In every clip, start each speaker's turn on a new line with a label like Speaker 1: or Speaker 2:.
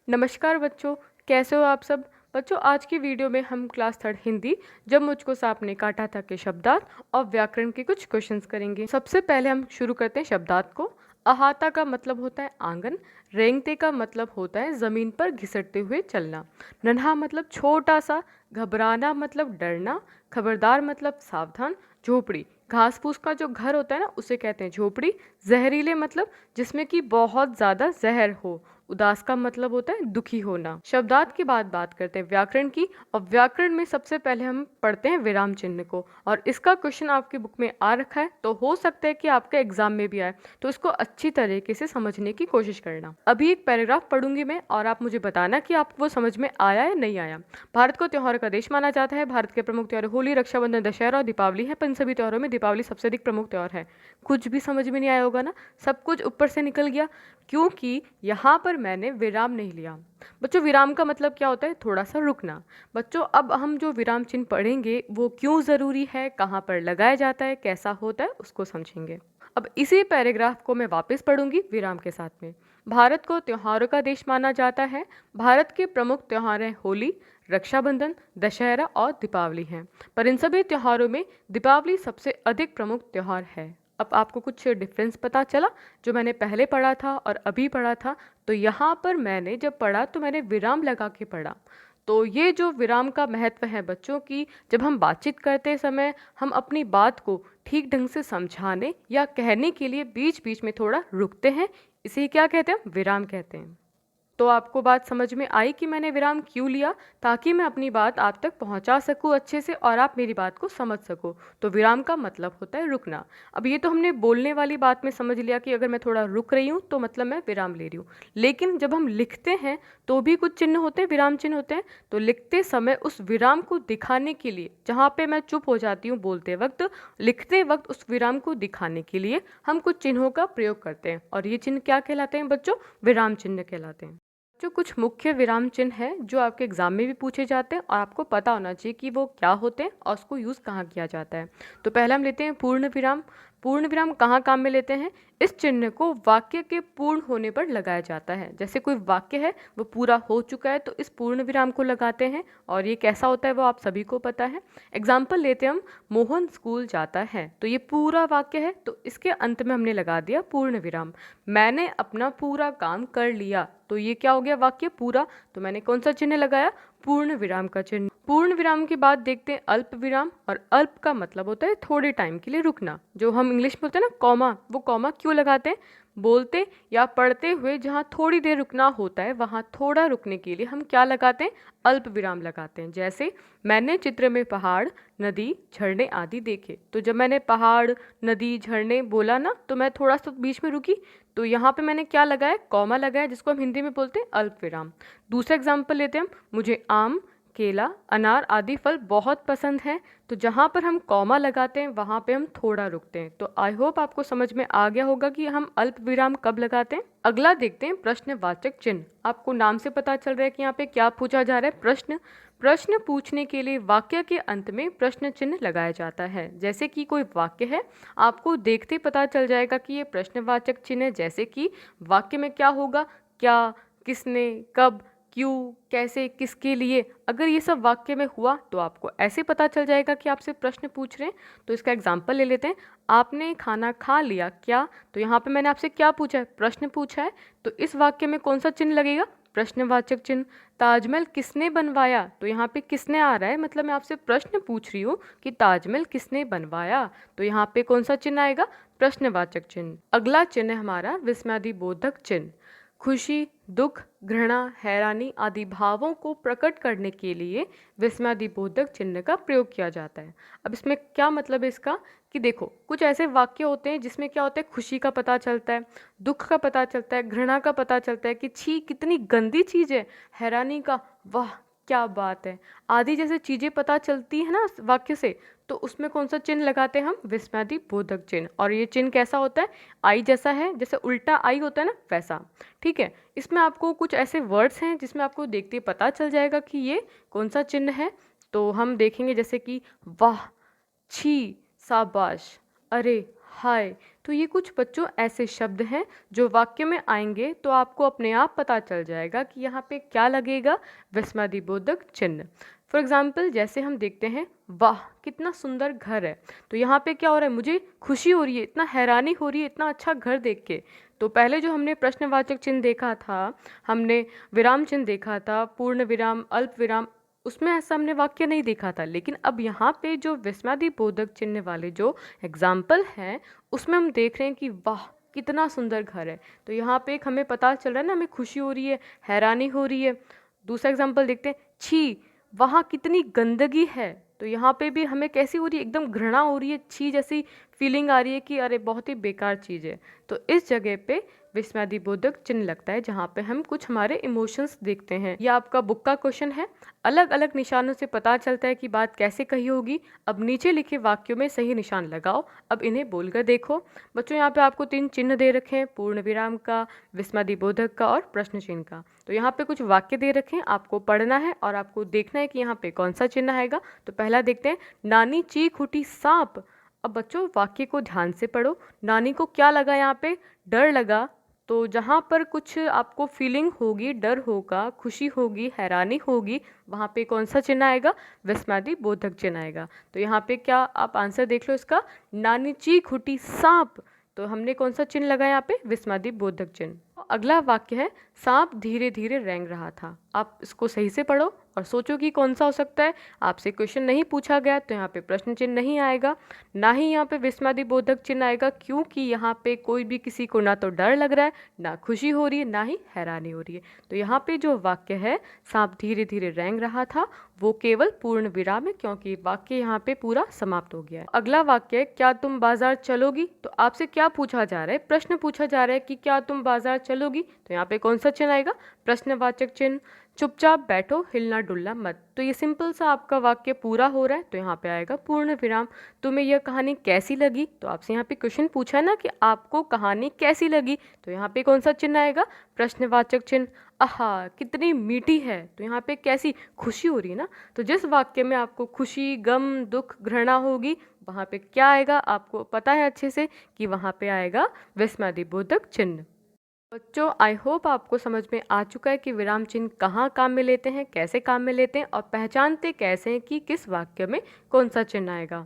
Speaker 1: नमस्कार बच्चों, कैसे हो आप सब। बच्चों, आज की वीडियो में हम क्लास थर्ड हिंदी जब मुझको सांप ने काटा था के शब्दार्थ और व्याकरण के कुछ क्वेश्चंस करेंगे। सबसे पहले हम शुरू करते हैं शब्दार्थ को। अहाता का मतलब होता है आंगन। रेंगते का मतलब होता है जमीन पर घिसटते हुए चलना। नन्हा मतलब छोटा सा। घबराना मतलब डरना। खबरदार मतलब सावधान। झोपड़ी घास फूस का जो घर होता है ना, उसे कहते हैं झोपड़ी। जहरीले मतलब जिसमें कि बहुत ज्यादा जहर हो। उदास का मतलब होता है दुखी होना। शब्दार्थ के बाद बात करते हैं व्याकरण की। और व्याकरण में सबसे पहले हम पढ़ते हैं विराम चिन्ह को। और इसका क्वेश्चन आपकी बुक में आ रखा है, तो हो सकता है कि आपके एग्जाम में भी आए, तो इसको अच्छी तरीके से समझने की कोशिश करना। अभी एक पैराग्राफ पढ़ूंगी मैं और आप मुझे बताना कि आपको वो समझ में आया या नहीं आया। भारत को त्योहार का देश माना जाता है। भारत के प्रमुख त्योहार होली, रक्षाबंधन, दशहरा और दीपावली है। पर इन सभी त्योहारों में दीपावली सबसे अधिक प्रमुख त्योहार है। कुछ भी समझ में नहीं आया होगा ना, सब कुछ ऊपर से निकल गया, क्योंकि यहाँ पर मैंने विराम नहीं लिया। बच्चों, विराम का मतलब क्या होता है? थोड़ा सा रुकना। बच्चों, अब हम जो विराम चिन्ह पढ़ेंगे वो क्यों ज़रूरी है, कहाँ पर लगाया जाता है, कैसा होता है, उसको समझेंगे। अब इसी पैराग्राफ को मैं वापस पढ़ूंगी विराम के साथ में। भारत को त्योहारों का देश माना जाता है। भारत के प्रमुख त्योहार हैं होली, रक्षाबंधन, दशहरा और दीपावली हैं। पर इन सभी त्योहारों में दीपावली सबसे अधिक प्रमुख त्योहार है। अब आपको कुछ डिफरेंस पता चला जो मैंने पहले पढ़ा था और अभी पढ़ा था। तो यहाँ पर मैंने जब पढ़ा तो मैंने विराम लगा के पढ़ा। तो ये जो विराम का महत्व है बच्चों की, जब हम बातचीत करते समय हम अपनी बात को ठीक ढंग से समझाने या कहने के लिए बीच बीच में थोड़ा रुकते हैं, इसे क्या कहते हैं? विराम कहते हैं। तो आपको बात समझ में आई कि मैंने विराम क्यों लिया? ताकि मैं अपनी बात आप तक पहुंचा सकूं अच्छे से और आप मेरी बात को समझ सको। तो विराम का मतलब होता है रुकना। अब ये तो हमने बोलने वाली बात में समझ लिया कि अगर मैं थोड़ा रुक रही हूँ तो मतलब मैं विराम ले रही हूँ। लेकिन जब हम लिखते हैं तो भी कुछ चिन्ह होते हैं, विराम चिन्ह होते हैं। तो लिखते समय उस विराम को दिखाने के लिए, जहाँ पे मैं चुप हो जाती हूँ बोलते वक्त, लिखते वक्त उस विराम को दिखाने के लिए हम कुछ चिन्हों का प्रयोग करते हैं। और ये चिन्ह क्या कहलाते हैं बच्चों? विराम चिन्ह कहलाते हैं। जो कुछ मुख्य विराम चिन्ह हैं जो आपके एग्जाम में भी पूछे जाते हैं और आपको पता होना चाहिए कि वो क्या होते हैं और उसको यूज़ कहाँ किया जाता है। तो पहला हम लेते हैं पूर्ण विराम। पूर्ण विराम कहाँ काम में लेते हैं? इस चिन्ह को वाक्य के पूर्ण होने पर लगाया जाता है। जैसे कोई वाक्य है वो पूरा हो चुका है तो इस पूर्ण विराम को लगाते हैं। और ये कैसा होता है वो आप सभी को पता है। एग्जाम्पल लेते हैं हम, मोहन स्कूल जाता है, तो ये पूरा वाक्य है तो इसके अंत में हमने लगा दिया पूर्ण विराम। मैंने अपना पूरा काम कर लिया, तो ये क्या हो गया? वाक्य पूरा। तो मैंने कौन सा चिन्ह लगाया? पूर्ण विराम का चिन्ह। पूर्ण विराम के बाद देखते हैं अल्प विराम। और अल्प का मतलब होता है थोड़े टाइम के लिए रुकना। जो हम इंग्लिश में बोलते हैं ना कॉमा, वो कॉमा क्यों लगाते हैं? बोलते या पढ़ते हुए जहाँ थोड़ी देर रुकना होता है वहाँ थोड़ा रुकने के लिए हम क्या लगाते हैं? अल्प विराम लगाते हैं। जैसे मैंने चित्र में पहाड़, नदी, झरने आदि देखे, तो जब मैंने पहाड़, नदी, झरने बोला ना तो मैं थोड़ा सा बीच में रुकी, तो यहाँ पे मैंने क्या लगाया? कॉमा लगाया, जिसको हम हिंदी में बोलते हैं अल्प विराम। दूसरा एग्जाम्पल लेते हैं हम, मुझे आम, केला, अनार आदि फल बहुत पसंद हैं, तो जहाँ पर हम कॉमा लगाते हैं वहाँ पे हम थोड़ा रुकते हैं। तो आई होप आपको समझ में आ गया होगा कि हम अल्प विराम कब लगाते हैं। अगला देखते हैं प्रश्नवाचक चिन्ह। आपको नाम से पता चल रहा है कि यहाँ पे क्या पूछा जा रहा है? प्रश्न। प्रश्न पूछने के लिए वाक्य के अंत में प्रश्न चिन्ह लगाया जाता है। जैसे कि कोई वाक्य है, आपको देखते पता चल जाएगा कि ये प्रश्नवाचक चिन्ह है। जैसे कि वाक्य में क्या होगा? क्या, किसने, कब, क्यों, कैसे, किसके लिए। अगर ये सब वाक्य में हुआ तो आपको ऐसे पता चल जाएगा कि आपसे प्रश्न पूछ रहे हैं। तो इसका एग्जाम्पल ले लेते हैं। आपने खाना खा लिया क्या? तो यहाँ पे मैंने आपसे क्या पूछा है? प्रश्न पूछा है। तो इस वाक्य में कौन सा चिन्ह लगेगा? प्रश्नवाचक चिन्ह। ताजमहल किसने बनवाया? तो यहाँ पे किसने आ रहा है, मतलब मैं आपसे प्रश्न पूछ रही हूँ कि ताजमहल किसने बनवाया, तो यहाँ पे कौन सा चिन्ह आएगा? प्रश्नवाचक चिन्ह। अगला चिन्ह हमारा विस्मयादिबोधक चिन्ह। खुशी, दुख, घृणा, हैरानी आदि भावों को प्रकट करने के लिए विस्मयादिबोधक चिन्ह का प्रयोग किया जाता है। अब इसमें क्या मतलब है इसका? कि देखो, कुछ ऐसे वाक्य होते हैं जिसमें क्या होता है? खुशी का पता चलता है, दुख का पता चलता है, घृणा का पता चलता है कि छी कितनी गंदी चीज़ है, हैरानी का वाह क्या बात है, आदि जैसे चीज़ें पता चलती है ना वाक्य से, तो उसमें कौन सा चिन्ह लगाते हैं हम? विस्मयादिबोधक चिन्ह। और ये चिन्ह कैसा होता है? आई जैसा है, जैसे उल्टा आई होता है ना वैसा। ठीक है, इसमें आपको कुछ ऐसे वर्ड्स हैं जिसमें आपको देखते पता चल जाएगा कि ये कौन सा चिन्ह है। तो हम देखेंगे जैसे कि वाह, छी, शाबाश, अरे, हाय। तो ये कुछ बच्चों ऐसे शब्द हैं जो वाक्य में आएंगे तो आपको अपने आप पता चल जाएगा कि यहाँ पे क्या लगेगा, विस्मयादिबोधक चिन्ह। फॉर एग्जाम्पल जैसे हम देखते हैं, वाह कितना सुंदर घर है। तो यहाँ पे क्या हो रहा है, मुझे खुशी हो रही है, इतना हैरानी हो रही है इतना अच्छा घर देख के। तो पहले जो हमने प्रश्नवाचक चिन्ह देखा था, हमने विराम चिन्ह देखा था, पूर्ण विराम, अल्प विराम, उसमें ऐसा हमने वाक्य नहीं देखा था। लेकिन अब यहाँ पे जो विस्मयादिबोधक चिन्ह वाले जो एग्जाम्पल हैं, उसमें हम देख रहे हैं कि वाह कितना सुंदर घर है। तो यहाँ पे एक हमें पता चल रहा है ना, हमें खुशी हो रही है, हैरानी हो रही है। दूसरा एग्जाम्पल देखते हैं, छी वहाँ कितनी गंदगी है। तो यहाँ पे भी हमें कैसी हो रही है, एकदम घृणा हो रही है, छी जैसी फीलिंग आ रही है कि अरे बहुत ही बेकार चीज़ है। तो इस जगह पे विस्मयादिबोधक चिन्ह लगता है, जहाँ पे हम कुछ हमारे इमोशंस देखते हैं। यह आपका बुक का क्वेश्चन है। अलग अलग निशानों से पता चलता है कि बात कैसे कही होगी। अब नीचे लिखे वाक्यों में सही निशान लगाओ। अब इन्हें बोलकर देखो। बच्चों यहाँ पे आपको 3 चिन्ह दे रखे हैं, पूर्ण विराम का, विस्मयादिबोधक का और प्रश्न चिन्ह का। तो यहाँ पे कुछ वाक्य दे रखे हैं, आपको पढ़ना है और आपको देखना है कि यहाँ पे कौन सा चिन्ह आएगा। तो पहला देखते हैं, नानी चीख उठी सांप। अब बच्चों वाक्य को ध्यान से पढ़ो। नानी को क्या लगा, यहाँ पे डर लगा। तो जहाँ पर कुछ आपको फीलिंग होगी, डर होगा, खुशी होगी, हैरानी होगी, वहाँ पे कौन सा चिन्ह आएगा, विस्मयादिबोधक चिन्ह आएगा। तो यहाँ पे क्या आप आंसर देख लो इसका, नानी चीख उठी सांप। तो हमने कौन सा चिन्ह लगाया यहाँ पे, विस्मयादिबोधक चिन्ह। अगला वाक्य है, सांप धीरे धीरे रेंग रहा था। आप इसको सही से पढ़ो और सोचो कि कौन सा हो सकता है। आपसे क्वेश्चन नहीं पूछा गया तो यहाँ पे प्रश्न चिन्ह नहीं आएगा, ना ही यहाँ पे विस्मयादिबोधक चिन्ह आएगा, क्योंकि यहाँ पे कोई भी किसी को ना तो डर लग रहा है, ना खुशी हो रही है, ना ही हैरानी हो रही है। तो यहाँ पे जो वाक्य है, सांप धीरे धीरे रेंग रहा था, वो केवल पूर्ण विराम है, क्योंकि वाक्य यहाँ पे पूरा समाप्त हो गया है। अगला वाक्य है, क्या तुम बाजार चलोगी। तो आपसे क्या पूछा जा रहा है, प्रश्न पूछा जा रहा है कि क्या तुम बाजार चलोगी। तो यहाँ पे कौन सा चिन्ह आएगा, प्रश्नवाचक चिन्ह। चुपचाप बैठो, हिलना डुलना मत। तो ये सिंपल सा आपका वाक्य पूरा हो रहा है, तो यहाँ पे आएगा पूर्ण विराम। तुम्हें यह कहानी कैसी लगी। तो आपसे यहाँ पे क्वेश्चन पूछा है ना कि आपको कहानी कैसी लगी। तो यहाँ पे कौन सा चिन्ह आएगा, प्रश्नवाचक चिन्ह। आहा कितनी मीठी है। तो यहाँ पे कैसी, खुशी हो रही है ना। तो जिस वाक्य में आपको खुशी, गम, दुख, घृणा होगी, वहाँ पे क्या आएगा, आपको पता है अच्छे से कि वहाँ पे आएगा विस्मयादिबोधक चिन्ह। बच्चों आई होप आपको समझ में आ चुका है कि विराम चिन्ह कहाँ काम में लेते हैं, कैसे काम में लेते हैं और पहचानते कैसे हैं कि किस वाक्य में कौन सा चिन्ह आएगा।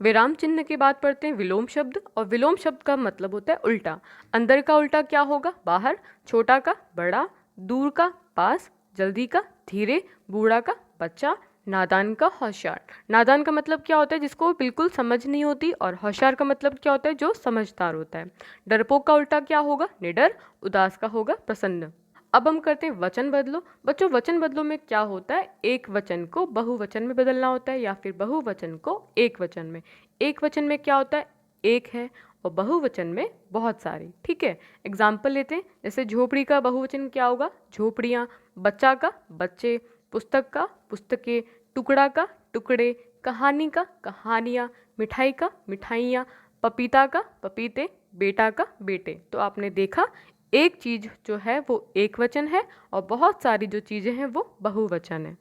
Speaker 1: विराम चिन्ह के बाद पढ़ते हैं विलोम शब्द। और विलोम शब्द का मतलब होता है उल्टा। अंदर का उल्टा क्या होगा, बाहर, छोटा का बड़ा, दूर का पास, जल्दी का धीरे, बूढ़ा का बच्चा, नादान का होशियार। नादान का मतलब क्या होता है, जिसको बिल्कुल समझ नहीं होती, और होशियार का मतलब क्या होता है, जो समझदार होता है। डरपोक का उल्टा क्या होगा, निडर। उदास का होगा प्रसन्न। अब हम करते हैं वचन बदलो। बच्चों वचन बदलो में क्या होता है, एक वचन को बहुवचन में बदलना होता है, या फिर बहुवचन को एक वचन में। एक वचन में क्या होता है, एक है, और बहुवचन में बहुत सारी। ठीक है, एग्जाम्पल लेते हैं। जैसे झोपड़ी का बहुवचन क्या होगा, झोपड़ियाँ। बच्चा का बच्चे, पुस्तक का पुस्तकें, टुकड़ा का टुकड़े, कहानी का कहानियाँ, मिठाई का मिठाइयाँ, पपीता का पपीते, बेटा का बेटे। तो आपने देखा एक चीज जो है वो एक वचन है और बहुत सारी जो चीजें हैं वो बहुवचन है।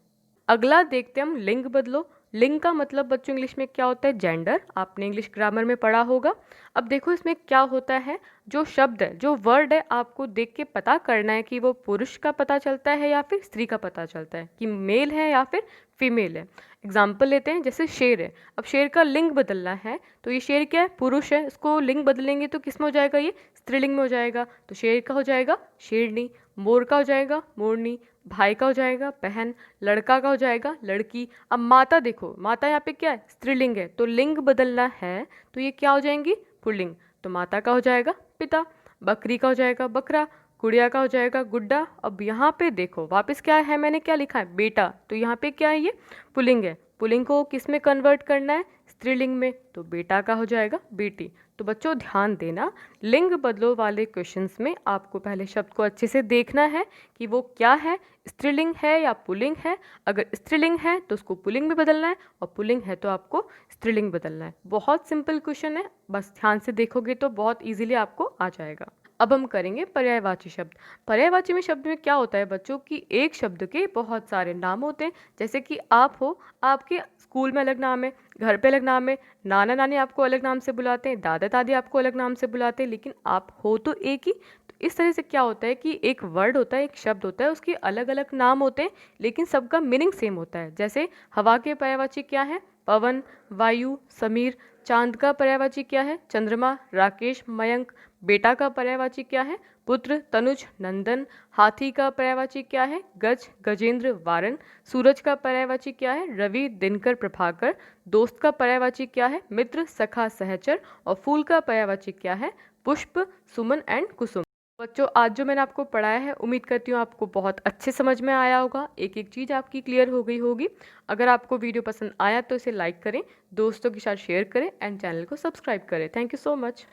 Speaker 1: अगला देखते हैं हम लिंग बदलो। लिंग का मतलब बच्चों इंग्लिश में क्या होता है, जेंडर। आपने इंग्लिश ग्रामर में पढ़ा होगा। अब देखो इसमें क्या होता है, जो शब्द है, जो वर्ड है, आपको देख के पता करना है कि वो पुरुष का पता चलता है या फिर स्त्री का पता चलता है, कि मेल है या फिर फीमेल है। एग्जाम्पल लेते हैं, जैसे शेर है। अब शेर का लिंग बदलना है, तो ये शेर क्या है, पुरुष है। इसको लिंग बदलेंगे तो किस में हो जाएगा, ये स्त्रीलिंग में हो जाएगा। तो शेर का हो जाएगा शेरनी, मोर का हो जाएगा मोरनी, भाई का हो जाएगा बहन, लड़का का हो जाएगा लड़की। अब माता देखो, माता यहाँ पे क्या है, स्त्रीलिंग है, तो लिंग बदलना है तो ये क्या हो जाएंगी, पुल्लिंग। तो माता का हो जाएगा पिता, बकरी का हो जाएगा बकरा, गुड़िया का हो जाएगा गुड्डा। अब यहाँ पे देखो वापस क्या है, मैंने क्या लिखा है, बेटा। तो यहाँ पे क्या है, ये पुल्लिंग है। पुल्लिंग को किस में कन्वर्ट करना है, स्त्रीलिंग में, तो बेटा का हो जाएगा बेटी। तो बच्चों ध्यान देना, लिंग बदलो वाले क्वेश्चंस में आपको पहले शब्द को अच्छे से देखना है कि वो क्या है, स्त्रीलिंग है या पुल्लिंग है। अगर स्त्रीलिंग है तो उसको पुल्लिंग में बदलना है, और पुल्लिंग है तो आपको स्त्रीलिंग बदलना है। बहुत सिंपल क्वेश्चन है, बस ध्यान से देखोगे तो बहुत इजीली आपको आ जाएगा। अब हम करेंगे पर्यायवाची शब्द। पर्यायवाची में शब्द में क्या होता है बच्चों कि एक शब्द के बहुत सारे नाम होते हैं। जैसे कि आप हो, आपके स्कूल में अलग नाम है, घर पे अलग नाम है, नाना नानी आपको अलग नाम से बुलाते हैं, दादा दादी आपको अलग नाम से बुलाते हैं, लेकिन आप हो तो एक ही। तो इस तरह से क्या होता है कि एक वर्ड होता है, एक शब्द होता है, उसके अलग अलग नाम होते हैं लेकिन सबका मीनिंग सेम होता है। जैसे हवा के पर्यायवाची क्या है? पवन, वायु, समीर। चांद का पर्यायवाची क्या है? चंद्रमा, राकेश, मयंक। बेटा का पर्यायवाची क्या है? पुत्र, तनुज, नंदन। हाथी का पर्यायवाची क्या है? गज, गजेंद्र, वारन। सूरज का पर्यायवाची क्या है? रवि, दिनकर, प्रभाकर। दोस्त का पर्यायवाची क्या है? मित्र, सखा, सहचर। और फूल का पर्यायवाची क्या है? पुष्प, सुमन एंड कुसुम। बच्चों, आज जो मैंने आपको पढ़ाया है, उम्मीद करती हूँ आपको बहुत अच्छे समझ में आया होगा, एक एक चीज़ आपकी क्लियर हो गई होगी। अगर आपको वीडियो पसंद आया तो इसे लाइक करें, दोस्तों के साथ शेयर करें एंड चैनल को सब्सक्राइब करें। Thank you so much.